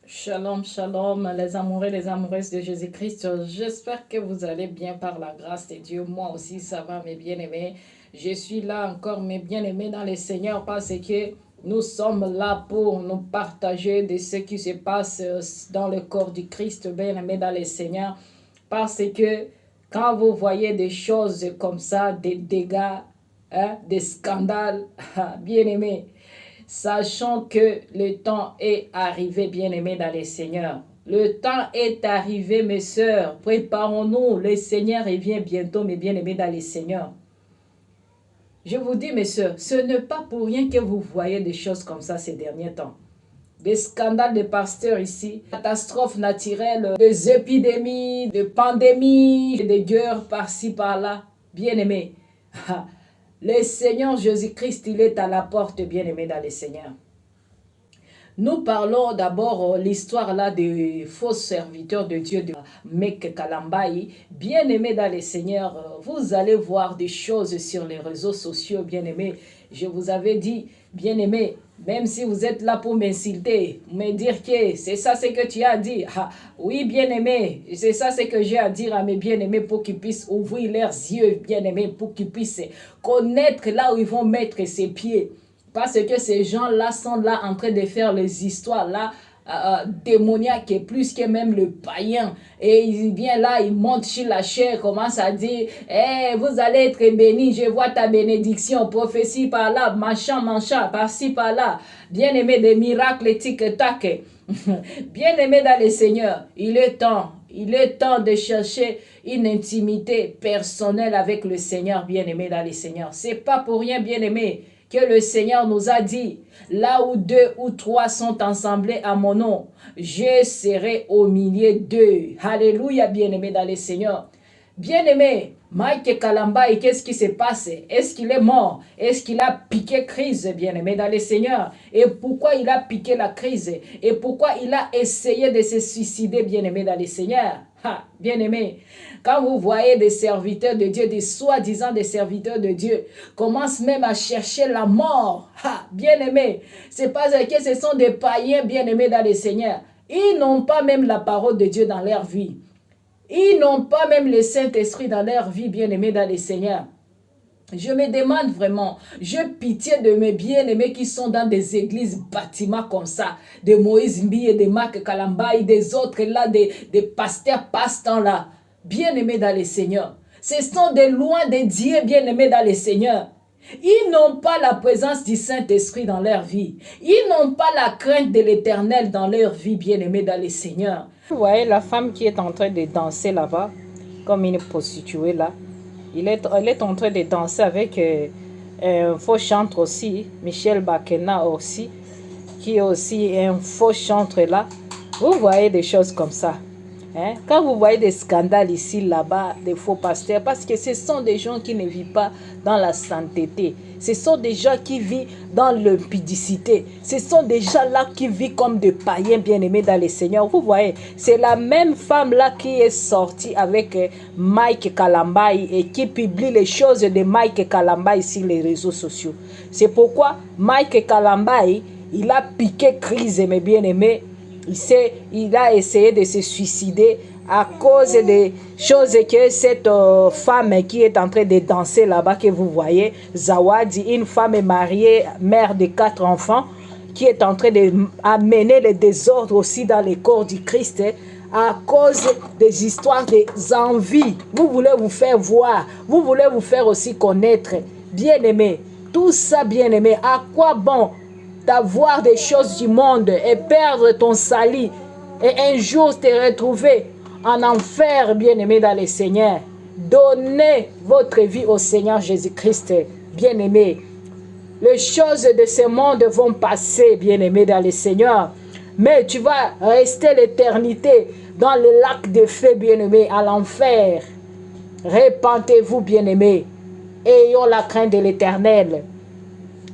Shalom, shalom, les amoureux, les amoureuses de Jésus-Christ. J'espère que vous allez bien par la grâce de Dieu. Moi aussi, ça va, mes bien-aimés. Je suis là encore, mes bien-aimés, dans le Seigneur, parce que nous sommes là pour nous partager de ce qui se passe dans le corps du Christ, bien-aimés, dans le Seigneur. Parce que quand vous voyez des choses comme ça, des dégâts, des scandales, bien-aimés, sachant que le temps est arrivé, bien-aimés dans les Seigneurs. Le temps est arrivé, mes sœurs. Préparons-nous. Le Seigneur revient bientôt, mes bien-aimés dans les Seigneurs. Je vous dis, mes sœurs, ce n'est pas pour rien que vous voyez des choses comme ça ces derniers temps. Des scandales de pasteurs ici, catastrophes naturelles, des épidémies, des pandémies, des guerres par-ci, par-là. Bien-aimés, le Seigneur Jésus-Christ, il est à la porte, bien-aimés dans les Seigneurs. Nous parlons d'abord l'histoire là des faux serviteurs de Dieu de Mek Kalambayi. Bien-aimés dans les Seigneurs, vous allez voir des choses sur les réseaux sociaux, bien-aimés. Je vous avais dit, bien-aimés, même si vous êtes là pour m'insulter, me dire que c'est ça ce que tu as dit. Ah, oui, bien-aimés, c'est ça ce que j'ai à dire à mes bien-aimés pour qu'ils puissent ouvrir leurs yeux, bien-aimés, pour qu'ils puissent connaître là où ils vont mettre ses pieds. Parce que ces gens-là sont là en train de faire les histoires là démoniaques et plus que même le païen. Et il vient là, il monte sur la chair, commence à dire, hey, vous allez être bénis, je vois ta bénédiction, prophétie par là, machin, machin, par-ci, par-là. Bien-aimé des miracles, tic-tac. Bien-aimé dans le Seigneur, il est temps de chercher une intimité personnelle avec le Seigneur, bien-aimé dans le Seigneur. C'est pas pour rien, bien-aimé, que le Seigneur nous a dit, là où deux ou trois sont assemblés à mon nom, je serai au milieu d'eux. Alléluia, bien-aimé dans le Seigneur. Bien-aimé, Mike Kalambayi, qu'est-ce qui s'est passé? Est-ce qu'il est mort? Est-ce qu'il a piqué crise, bien-aimé dans le Seigneur? Et pourquoi il a piqué la crise? Et pourquoi il a essayé de se suicider, bien-aimé dans le Seigneur? Bien-aimé, quand vous voyez des serviteurs de Dieu, des soi-disant des serviteurs de Dieu, commencent même à chercher la mort. Bien-aimé, c'est parce que ce sont des païens, bien-aimés dans le Seigneur. Ils n'ont pas même la parole de Dieu dans leur vie. Ils n'ont pas même le Saint-Esprit dans leur vie, bien-aimés dans le Seigneur. Je me demande vraiment, j'ai pitié de mes bien-aimés qui sont dans des églises, bâtiments comme ça, de Moïse Mbi et de Marc Kalambayi, des autres là, des pasteurs pasteurs là, bien-aimés dans le Seigneur. Ce sont des loin de Dieu, bien-aimés dans le Seigneur. Ils n'ont pas la présence du Saint-Esprit dans leur vie. Ils n'ont pas la crainte de l'Éternel dans leur vie, bien-aimés dans le Seigneur. Vous voyez la femme qui est en train de danser là-bas, comme une prostituée là. Elle est en train de danser avec un faux chantre aussi, Michel Bakena aussi, qui est aussi un faux chantre là. Vous voyez des choses comme ça. Hein? Quand vous voyez des scandales ici, là-bas, des faux pasteurs, parce que ce sont des gens qui ne vivent pas dans la sainteté. Ce sont des gens qui vivent dans l'impudicité. Ce sont des gens là qui vivent comme des païens bien-aimés dans le Seigneur. Vous voyez, c'est la même femme là qui est sortie avec Mike Kalambayi et qui publie les choses de Mike Kalambayi sur les réseaux sociaux. C'est pourquoi Mike Kalambayi, il a piqué crise, mes bien-aimés. Il a essayé de se suicider à cause des choses que cette femme qui est en train de danser là-bas, que vous voyez, Zawadi, une femme mariée, mère de 4 enfants, qui est en train d'amener le désordre aussi dans le corps du Christ, à cause des histoires des envies. Vous voulez vous faire voir, vous voulez vous faire aussi connaître. Bien-aimé, tout ça, bien-aimé, à quoi bon d'avoir des choses du monde et perdre ton salut et un jour te retrouver en enfer, bien-aimé dans le Seigneur? Donnez votre vie au Seigneur Jésus-Christ, bien-aimé. Les choses de ce monde vont passer, bien-aimé dans le Seigneur, mais tu vas rester l'éternité dans le lac de feu, bien-aimé, à l'enfer. Repentez-vous, bien-aimé, ayons la crainte de l'Éternel.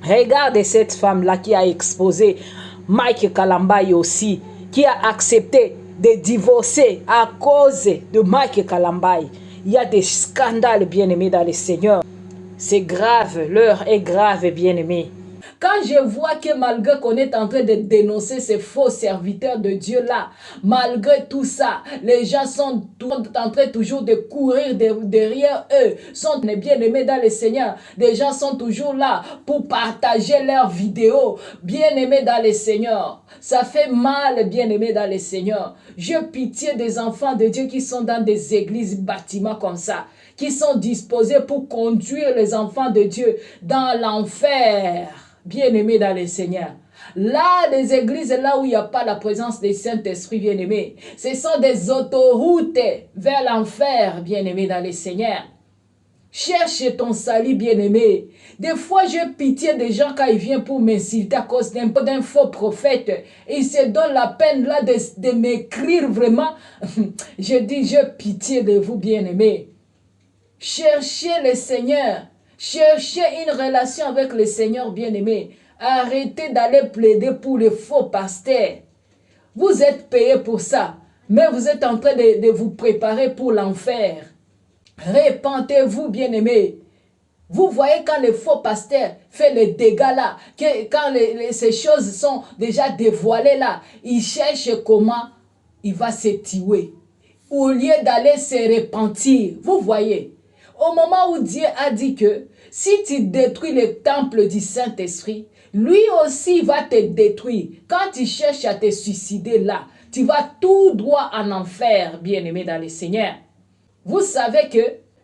Regardez cette femme-là qui a exposé Mike Kalambayi aussi, qui a accepté de divorcer à cause de Mike Kalambayi. Il y a des scandales, bien-aimés, dans le Seigneur. C'est grave, l'heure est grave, bien-aimés. Quand je vois que malgré qu'on est en train de dénoncer ces faux serviteurs de Dieu là, malgré tout ça, les gens sont en train toujours de courir derrière eux, sont bien-aimés dans le Seigneur. Les gens sont toujours là pour partager leurs vidéos, bien-aimés dans le Seigneur. Ça fait mal, bien-aimés dans le Seigneur. J'ai pitié des enfants de Dieu qui sont dans des églises, bâtiments comme ça, qui sont disposés pour conduire les enfants de Dieu dans l'enfer, bien-aimés dans le Seigneur. Là, les églises, là où il n'y a pas la présence du Saint-Esprit, bien-aimés, ce sont des autoroutes vers l'enfer, bien-aimés dans le Seigneur. Cherche ton salut, bien-aimé. Des fois, j'ai pitié des gens quand ils viennent pour m'insulter à cause d'un faux prophète. Ils se donnent la peine là de m'écrire vraiment. Je dis, j'ai pitié de vous, bien-aimés. Cherchez le Seigneur. Cherchez une relation avec le Seigneur, bien-aimé. Arrêtez d'aller plaider pour les faux pasteurs. Vous êtes payés pour ça. Mais vous êtes en train de vous préparer pour l'enfer. Répentez-vous, bien-aimés. Vous voyez quand le faux pasteur fait les dégâts là, quand ces choses sont déjà dévoilées là, il cherche comment il va se tuer. Au lieu d'aller se repentir, vous voyez, au moment où Dieu a dit que si tu détruis le temple du Saint-Esprit, lui aussi va te détruire. Quand tu cherches à te suicider là, tu vas tout droit en enfer, bien-aimé dans le Seigneur. Vous savez que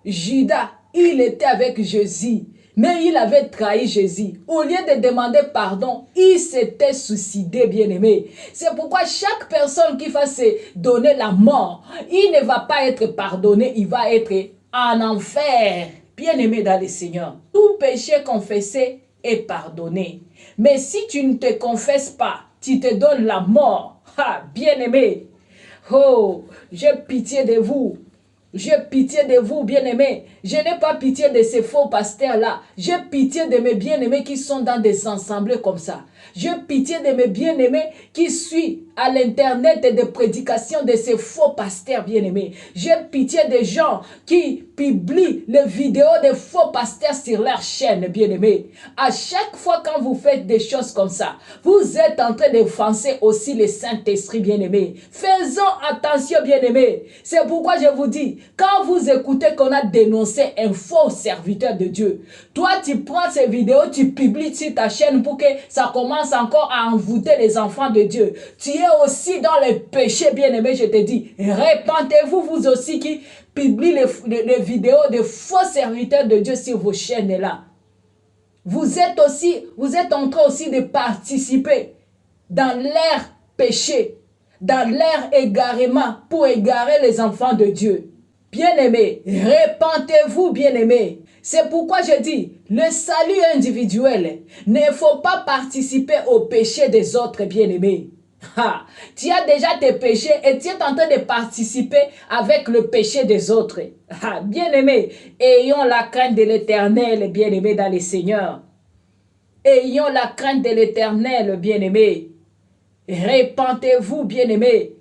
Judas, il était avec Jésus, mais il avait trahi Jésus. Au lieu de demander pardon, il s'était suicidé, bien-aimé. C'est pourquoi chaque personne qui va se donner la mort, il ne va pas être pardonné, il va être en enfer. Bien-aimé dans le Seigneur, tout péché confessé est pardonné. Mais si tu ne te confesses pas, tu te donnes la mort. Ah, bien-aimé, oh, j'ai pitié de vous. J'ai pitié de vous, bien-aimés. Je n'ai pas pitié de ces faux pasteurs-là. J'ai pitié de mes bien-aimés qui sont dans des assemblées comme ça. J'ai pitié de mes bien-aimés qui suivent à l'internet des prédications de ces faux pasteurs bien-aimés. J'ai pitié des gens qui publient les vidéos des faux pasteurs sur leur chaîne bien-aimés. À chaque fois quand vous faites des choses comme ça, vous êtes en train d'offenser aussi le Saint-Esprit bien-aimé. Faisons attention bien-aimés. C'est pourquoi je vous dis, quand vous écoutez qu'on a dénoncé un faux serviteur de Dieu, toi tu prends ces vidéos, tu publies sur ta chaîne pour que ça commence encore à envoûter les enfants de Dieu. Tu es aussi dans le péché, bien-aimé, je te dis. Répentez-vous, vous aussi qui publiez les vidéos de faux serviteurs de Dieu sur vos chaînes-là. Vous êtes en train aussi de participer dans leur péché, dans leur égarement pour égarer les enfants de Dieu. Bien-aimés, répentez-vous, bien-aimés. C'est pourquoi je dis, le salut individuel, ne faut pas participer au péché des autres, bien-aimés. Tu as déjà tes péchés et tu es en train de participer avec le péché des autres. Bien-aimés, ayons la crainte de l'Éternel, bien-aimés dans le Seigneur. Ayons la crainte de l'Éternel, bien-aimés. Répentez-vous, bien-aimés.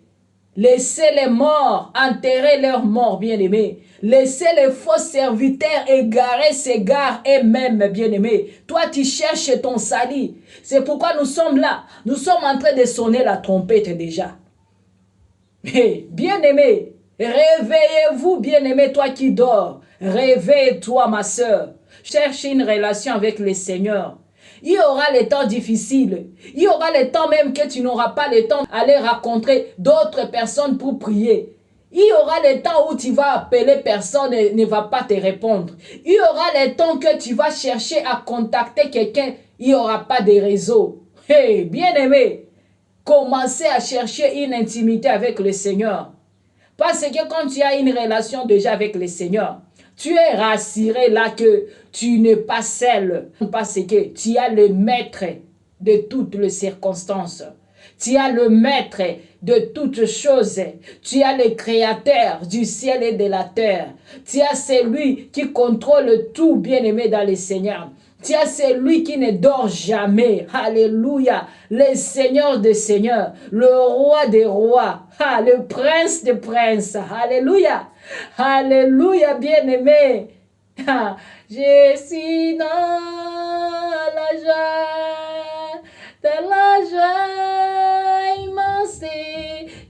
Laissez les morts enterrer leurs morts, bien-aimés. Laissez les faux serviteurs égarer s'égarent eux-mêmes, bien-aimés. Toi, tu cherches ton salut. C'est pourquoi nous sommes là. Nous sommes en train de sonner la trompette déjà. Bien-aimés, réveillez-vous, bien-aimé, toi qui dors. Réveille-toi, ma soeur. Cherche une relation avec le Seigneur. Il y aura les temps difficiles. Il y aura les temps même que tu n'auras pas le temps d'aller rencontrer d'autres personnes pour prier. Il y aura les temps où tu vas appeler personne et ne va pas te répondre. Il y aura les temps que tu vas chercher à contacter quelqu'un. Il n'y aura pas de réseau. Hey, bien-aimé, commencez à chercher une intimité avec le Seigneur. Parce que quand tu as une relation déjà avec le Seigneur, tu es rassuré là que tu n'es pas seul. Parce que tu as le maître de toutes les circonstances. Tu as le maître de toutes choses. Tu as le créateur du ciel et de la terre. Tu as celui qui contrôle tout, bien-aimé dans le Seigneur. Tu as celui qui ne dort jamais. Alléluia. Le Seigneur des seigneurs. Le roi des rois. Le prince des princes. Alléluia. Alléluia, bien-aimé. Je suis dans dans la joie immense,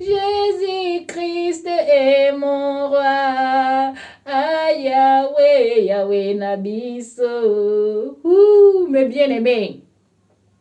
Jésus-Christ est mon roi. Ah, Yahweh, Yahweh Nabiso. Mes bien-aimés,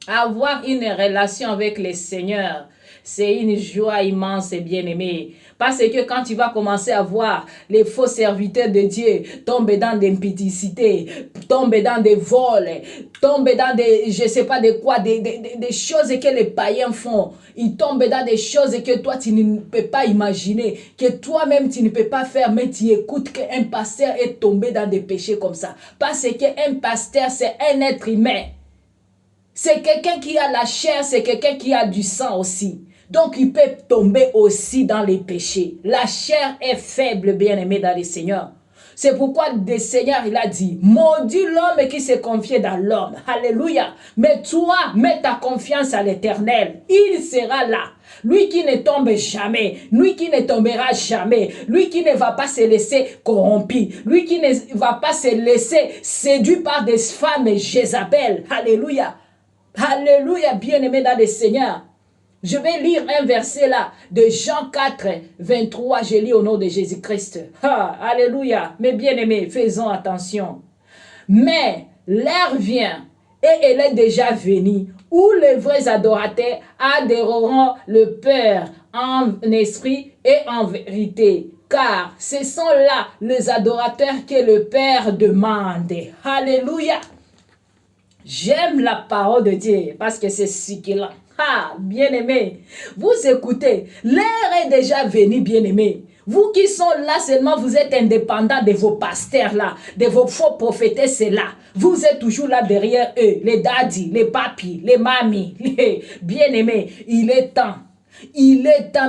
avoir une relation avec le Seigneur, c'est une joie immense et bien-aimée. Parce que quand tu vas commencer à voir les faux serviteurs de Dieu tomber dans des impudicités, tomber dans des vols, tomber dans des, je ne sais pas de quoi, des choses que les païens font. Ils tombent dans des choses que toi, tu ne peux pas imaginer, que toi-même, tu ne peux pas faire, mais tu écoutes qu'un pasteur est tombé dans des péchés comme ça. Parce qu'un pasteur, c'est un être humain. C'est quelqu'un qui a la chair, c'est quelqu'un qui a du sang aussi. Donc, il peut tomber aussi dans les péchés. La chair est faible, bien-aimé dans le Seigneur. C'est pourquoi le Seigneur, il a dit, maudit l'homme qui s'est confié dans l'homme. Alléluia. Mais toi, mets ta confiance à l'Éternel. Il sera là. Lui qui ne tombe jamais, lui qui ne tombera jamais, lui qui ne va pas se laisser corrompre, lui qui ne va pas se laisser séduire par des femmes Jézabel. Alléluia. Alléluia, bien-aimé dans le Seigneur. Je vais lire un verset là de Jean 4, 23. Je lis au nom de Jésus-Christ. Alléluia. Mes bien-aimés, faisons attention. Mais l'heure vient, et elle est déjà venue, où les vrais adorateurs adoreront le Père en esprit et en vérité. Car ce sont là les adorateurs que le Père demande. Alléluia. J'aime la parole de Dieu parce que c'est ce qu'il a. Bien-aimé, vous écoutez, l'heure est déjà venue, bien-aimé. Vous qui sont là seulement, vous êtes indépendants de vos pasteurs là, de vos faux prophétesses là. Vous êtes toujours là derrière eux, les daddies, les papis, les mamies, les bien-aimés. Il est temps,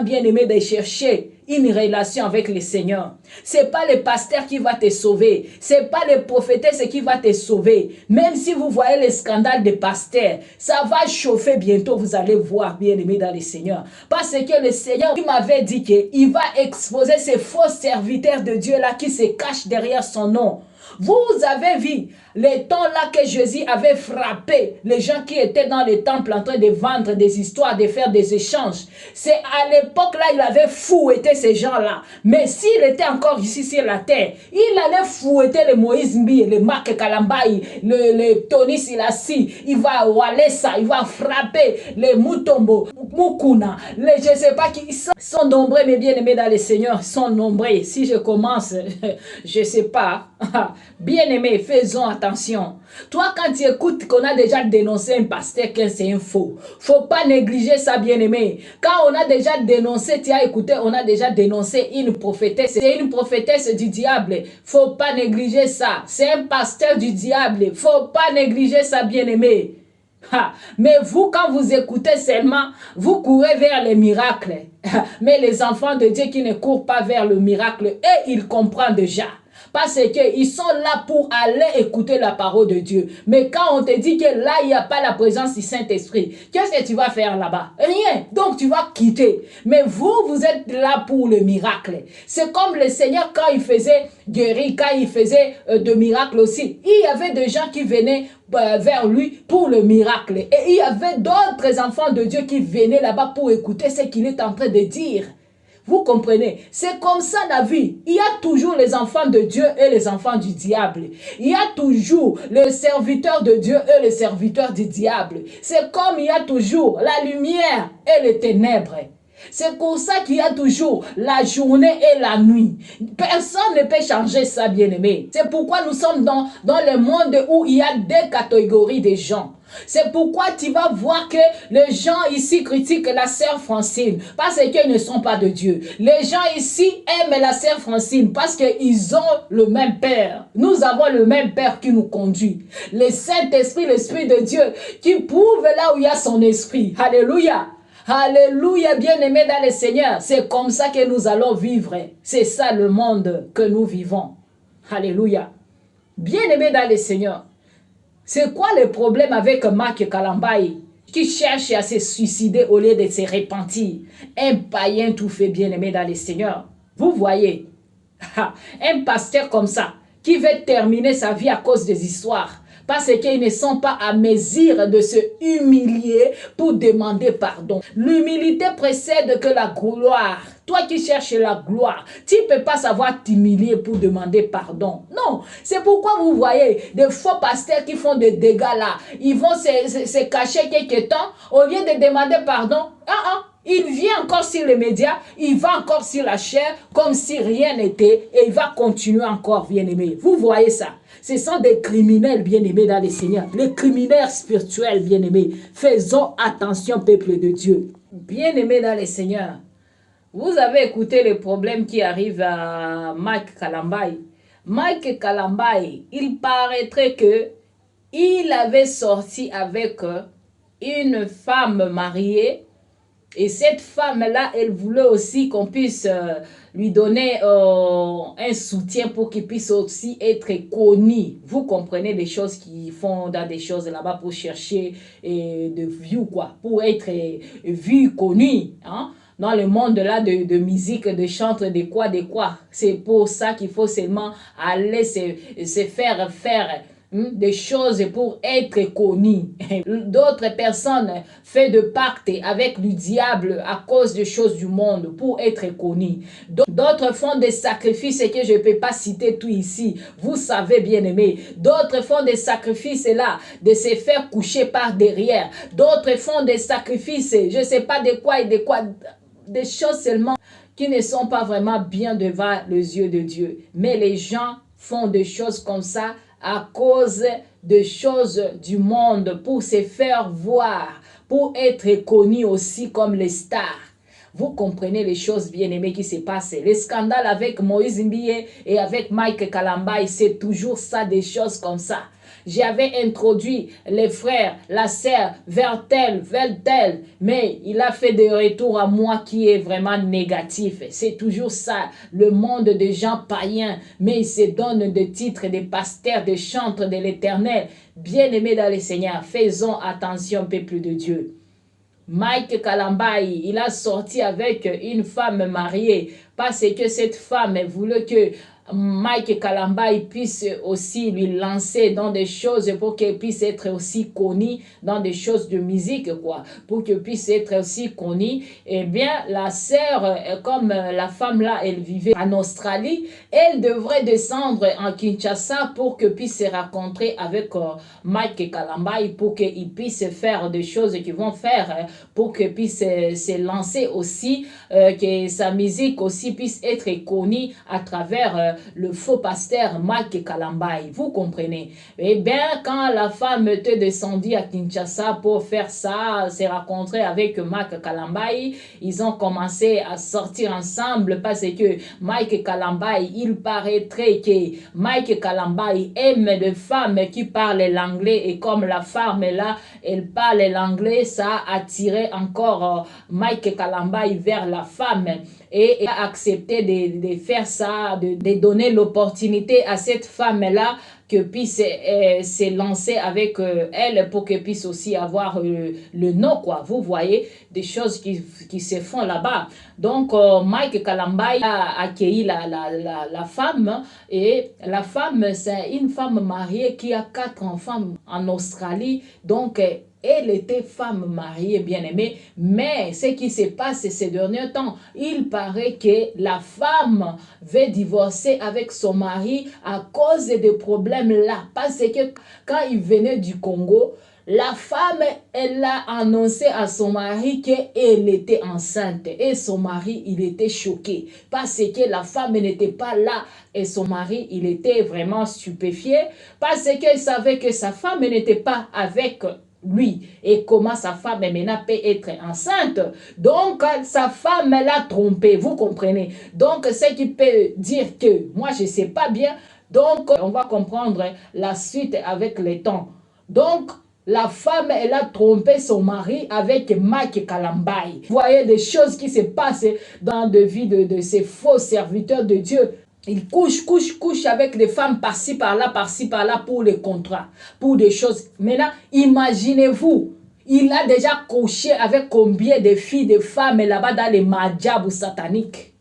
bien-aimé, de chercher une relation avec le Seigneur. Ce n'est pas le pasteur qui va te sauver. Ce n'est pas le prophétesse qui va te sauver. Même si vous voyez le scandale des pasteurs, ça va chauffer bientôt, vous allez voir, bien-aimé dans le Seigneur. Parce que le Seigneur m'avait dit qu'il va exposer ces faux serviteurs de Dieu là qui se cachent derrière son nom. Vous avez vu les temps là que Jésus avait frappé les gens qui étaient dans le temple en train de vendre des histoires, de faire des échanges. C'est à l'époque là, il avait fouetté ces gens-là. Mais s'il était encore ici sur la terre, il allait fouetter les Moïse Mbi, les Marc Kalambaï, le Tony Silassi. Il va Walesa, il va frapper les Mutombo, Mukuna, les je ne sais pas qui. Ils sont nombreux, mes bien-aimés dans le Seigneur, ils sont nombreux. Si je commence, je ne sais pas. Bien-aimés, faisons attention. Toi, quand tu écoutes qu'on a déjà dénoncé un pasteur que c'est un faux, faut pas négliger ça, bien-aimé. Quand on a déjà dénoncé, tu as écouté, on a déjà dénoncé une prophétesse. C'est une prophétesse du diable. Faut pas négliger ça. C'est un pasteur du diable. Faut pas négliger ça, bien-aimé. Mais vous, quand vous écoutez seulement, vous courez vers les miracles. Mais les enfants de Dieu qui ne courent pas vers le miracle, eux, ils comprennent déjà. Parce qu'ils sont là pour aller écouter la parole de Dieu. Mais quand on te dit que là, il n'y a pas la présence du Saint-Esprit, qu'est-ce que tu vas faire là-bas? Rien. Donc, tu vas quitter. Mais vous, vous êtes là pour le miracle. C'est comme le Seigneur quand il faisait guérir, quand il faisait de miracles aussi. Il y avait des gens qui venaient vers lui pour le miracle. Et il y avait d'autres enfants de Dieu qui venaient là-bas pour écouter ce qu'il est en train de dire. Vous comprenez? C'est comme ça la vie. Il y a toujours les enfants de Dieu et les enfants du diable. Il y a toujours les serviteurs de Dieu et les serviteurs du diable. C'est comme il y a toujours la lumière et les ténèbres. C'est pour ça qu'il y a toujours la journée et la nuit. Personne ne peut changer ça, bien-aimé. C'est pourquoi nous sommes dans le monde où il y a deux catégories de gens. C'est pourquoi tu vas voir que les gens ici critiquent la sœur Francine parce qu'ils ne sont pas de Dieu. Les gens ici aiment la sœur Francine parce qu'ils ont le même Père. Nous avons le même Père qui nous conduit. Le Saint-Esprit, l'Esprit de Dieu qui prouve là où il y a son esprit. Alléluia. Alléluia, bien-aimés dans le Seigneur. C'est comme ça que nous allons vivre. C'est ça le monde que nous vivons. Alléluia. Bien-aimés dans le Seigneur. C'est quoi le problème avec Marc Kalambaï qui cherche à se suicider au lieu de se repentir? Un païen tout fait, bien-aimé dans le Seigneur. Vous voyez, un pasteur comme ça qui veut terminer sa vie à cause des histoires. Parce qu'ils ne sont pas à mesure de se humilier pour demander pardon. L'humilité précède que la gloire. Toi qui cherches la gloire, tu ne peux pas savoir t'humilier pour demander pardon. Non, c'est pourquoi vous voyez des faux pasteurs qui font des dégâts là. Ils vont se cacher quelque temps au lieu de demander pardon. Il vient encore sur les médias, il va encore sur la chair comme si rien n'était et il va continuer encore, bien-aimé. Vous voyez ça? Ce sont des criminels, bien-aimés dans le Seigneur. Les criminels spirituels, bien-aimés. Faisons attention, peuple de Dieu. Bien-aimés dans le Seigneur. Vous avez écouté les problèmes qui arrivent à Mike Kalambay. Mike Kalambay, il paraîtrait que il avait sorti avec une femme mariée. Et cette femme-là, elle voulait aussi qu'on puisse lui donner un soutien pour qu'il puisse aussi être connu. Vous comprenez des choses qui font dans des choses là-bas pour chercher de view, quoi. Pour être vu, connu, hein. Dans le monde là de musique, de chante, de quoi. C'est pour ça qu'il faut seulement aller se faire des choses pour être connu. D'autres personnes font de pacte avec le diable à cause des choses du monde pour être connu. D'autres font des sacrifices que je ne peux pas citer tout ici. Vous savez, bien aimé. D'autres font des sacrifices là, de se faire coucher par derrière. D'autres font des sacrifices, je ne sais pas de quoi et de quoi. Des choses seulement qui ne sont pas vraiment bien devant les yeux de Dieu. Mais les gens font des choses comme ça à cause des choses du monde pour se faire voir, pour être connus aussi comme les stars. Vous comprenez les choses bien-aimées qui se passent. Les scandales avec Moïse Mbiye et avec Mike Kalambay, c'est toujours ça, des choses comme ça. J'avais introduit les frères, la sœur, vers tel, mais il a fait des retours à moi qui est vraiment négatif. C'est toujours ça, le monde des gens païens, mais ils se donnent des titres, des pasteurs, des chantres de l'Éternel. Bien-aimés dans le Seigneur, faisons attention, peuple de Dieu. Mike Kalambay, il a sorti avec une femme mariée parce que cette femme voulait que Mike Kalambay puisse aussi lui lancer dans des choses pour qu'il puisse être aussi connu dans des choses de musique, quoi. Pour qu'il puisse être aussi connu. Eh bien, la sœur, comme la femme là, elle vivait en Australie, elle devrait descendre en Kinshasa pour que puisse se rencontrer avec Mike Kalambay pour qu'il puisse faire des choses qu'ils vont faire pour qu'il puisse se lancer aussi, que sa musique aussi puisse être connue à travers le faux pasteur Mike Kalambay. Vous comprenez? Eh bien, quand la femme était descendue à Kinshasa pour faire ça, se rencontrer avec Mike Kalambay, ils ont commencé à sortir ensemble parce que Mike Kalambay, il paraîtrait que Mike Kalambay aime des femmes qui parlent l'anglais et comme la femme là, elle parle l'anglais, ça a attiré encore Mike Kalambay vers la femme et a accepté de faire ça, de donner l'opportunité à cette femme-là que puisse se lancer avec elle pour qu'elle puisse aussi avoir le nom, quoi. Vous voyez, des choses qui se font là-bas. Donc, Mike Kalambay a accueilli la femme et la femme, c'est une femme mariée qui a 4 enfants en Australie. Donc, elle était femme mariée, bien-aimée, mais ce qui se passe ces derniers temps, il paraît que la femme veut divorcer avec son mari à cause des problèmes là. Parce que quand il venait du Congo, la femme, elle a annoncé à son mari qu'elle était enceinte. Et son mari, il était choqué. Parce que la femme n'était pas là. Et son mari, il était vraiment stupéfié. Parce qu'il savait que sa femme n'était pas avec lui et comment sa femme maintenant peut être enceinte. Donc, sa femme l'a trompé, vous comprenez. Donc, ce qui peut dire que moi, je ne sais pas bien. Donc, on va comprendre la suite avec le temps. Donc, la femme, elle a trompé son mari avec Mike Kalambay. Vous voyez des choses qui se passent dans la vie de ces faux serviteurs de Dieu. Il couche avec des femmes par-ci, par-là pour les contrats, pour des choses. Maintenant, imaginez-vous, il a déjà couché avec combien de filles, de femmes là-bas dans les madjabs sataniques.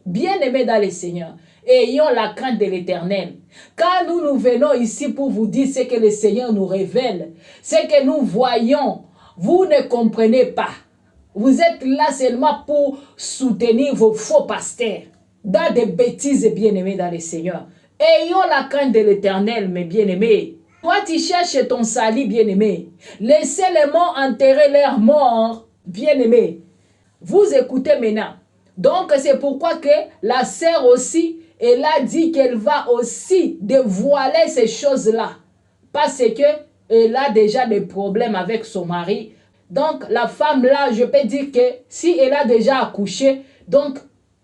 Bien aimé dans les seigneurs. Ayons la crainte de l'Éternel. Quand nous venons ici pour vous dire ce que le Seigneur nous révèle, ce que nous voyons, vous ne comprenez pas. Vous êtes là seulement pour soutenir vos faux pasteurs dans des bêtises, bien-aimés dans le Seigneur. Ayons la crainte de l'Éternel, mes bien-aimés. Toi, tu cherches ton salut, bien-aimé. Laissez les morts enterrer leurs morts, bien-aimés. Vous écoutez maintenant. Donc, c'est pourquoi que la sœur aussi, elle a dit qu'elle va aussi dévoiler ces choses-là. Parce qu'elle a déjà des problèmes avec son mari. Donc, la femme-là, je peux dire que si elle a déjà accouché, donc,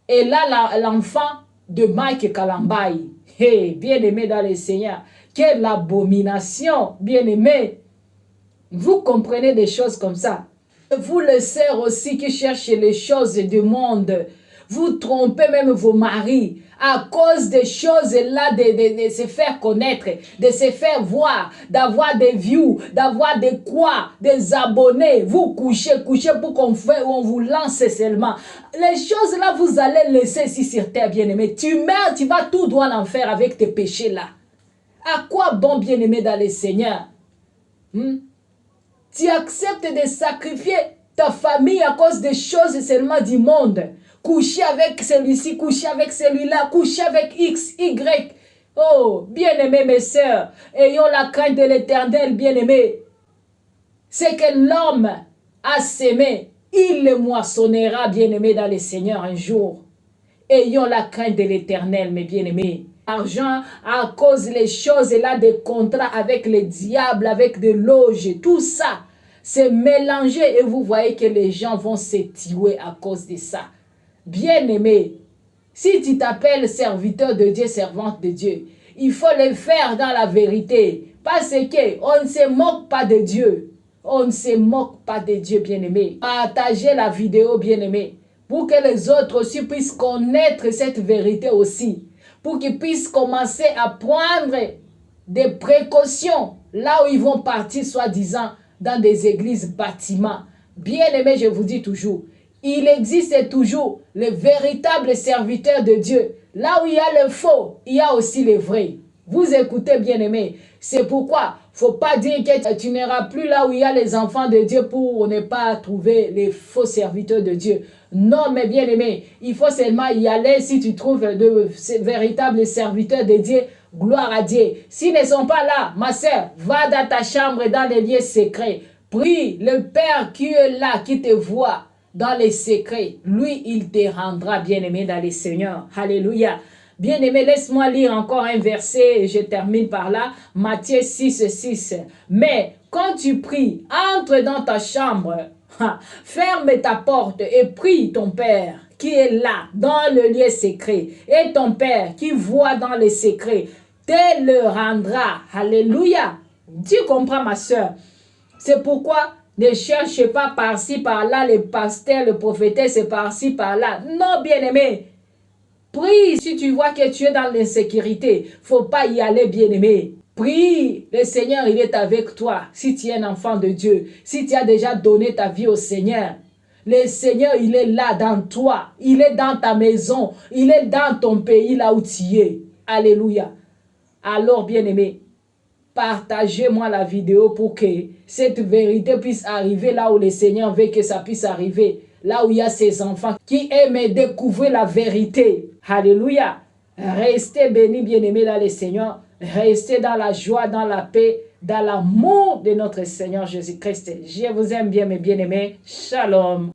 elle a l'enfant de Mike Kalambaï. Hey, bien-aimé dans le Seigneur. Quelle abomination, bien-aimé. Vous comprenez des choses comme ça. Vous les sœurs aussi qui cherchez les choses du monde. Vous trompez même vos maris à cause des choses là de se faire connaître, de se faire voir, d'avoir des views, d'avoir des quoi, des abonnés. Vous couchez pour qu'on vous lance seulement. Les choses là, vous allez laisser ici sur terre, bien-aimé. Tu meurs, tu vas tout droit en enfer avec tes péchés là. À quoi bon, bien-aimé dans le Seigneur? Tu acceptes de sacrifier ta famille à cause des choses seulement du monde. Coucher avec celui-ci, coucher avec celui-là, coucher avec X, Y. Oh, bien-aimés mes sœurs, ayons la crainte de l'Éternel, bien-aimés. C'est que l'homme a sémé, il le moissonnera, bien-aimés dans le Seigneur un jour. Ayons la crainte de l'Éternel, mes bien-aimés. Argent à cause des choses là, des contrats avec le diable, avec des loges, tout ça, c'est mélangé et vous voyez que les gens vont se tuer à cause de ça. Bien-aimé, si tu t'appelles serviteur de Dieu, servante de Dieu, il faut le faire dans la vérité. Parce qu'on ne se moque pas de Dieu. On ne se moque pas de Dieu, bien-aimé. Partagez la vidéo, bien-aimé, pour que les autres aussi puissent connaître cette vérité aussi. Pour qu'ils puissent commencer à prendre des précautions là où ils vont partir, soi-disant, dans des églises bâtiments. Bien-aimé, je vous dis toujours, il existe toujours le véritable serviteur de Dieu. Là où il y a le faux, il y a aussi le vrai. Vous écoutez, bien-aimé. C'est pourquoi il ne faut pas dire que tu n'iras plus là où il y a les enfants de Dieu pour ne pas trouver les faux serviteurs de Dieu. Non, mais bien-aimé, il faut seulement y aller si tu trouves de véritables serviteurs de Dieu. Gloire à Dieu. S'ils ne sont pas là, ma sœur, va dans ta chambre, dans les lieux secrets. Prie le Père qui est là, qui te voit dans les secrets. Lui, il te rendra, bien-aimé, dans les Seigneurs. Alléluia. Bien-aimé, laisse-moi lire encore un verset et je termine par là. Matthieu 6, 6. Mais quand tu pries, entre dans ta chambre, ferme ta porte et prie ton Père qui est là, dans le lieu secret. Et ton Père qui voit dans les secrets, te le rendra. Alléluia. Tu comprends, ma soeur? C'est pourquoi ne cherche pas par-ci, par-là, les pasteurs, le prophétesse, par-ci, par-là. Non, bien-aimé. Prie si tu vois que tu es dans l'insécurité. Faut pas y aller, bien-aimé. Prie, le Seigneur, il est avec toi. Si tu es un enfant de Dieu, si tu as déjà donné ta vie au Seigneur, le Seigneur, il est là dans toi. Il est dans ta maison. Il est dans ton pays, là où tu es. Alléluia. Alors, bien-aimé, partagez-moi la vidéo pour que cette vérité puisse arriver là où le Seigneur veut que ça puisse arriver. Là où il y a ces enfants qui aiment découvrir la vérité. Alléluia. Restez bénis, bien-aimés dans le Seigneur. Restez dans la joie, dans la paix, dans l'amour de notre Seigneur Jésus-Christ. Je vous aime bien, mes bien-aimés. Shalom.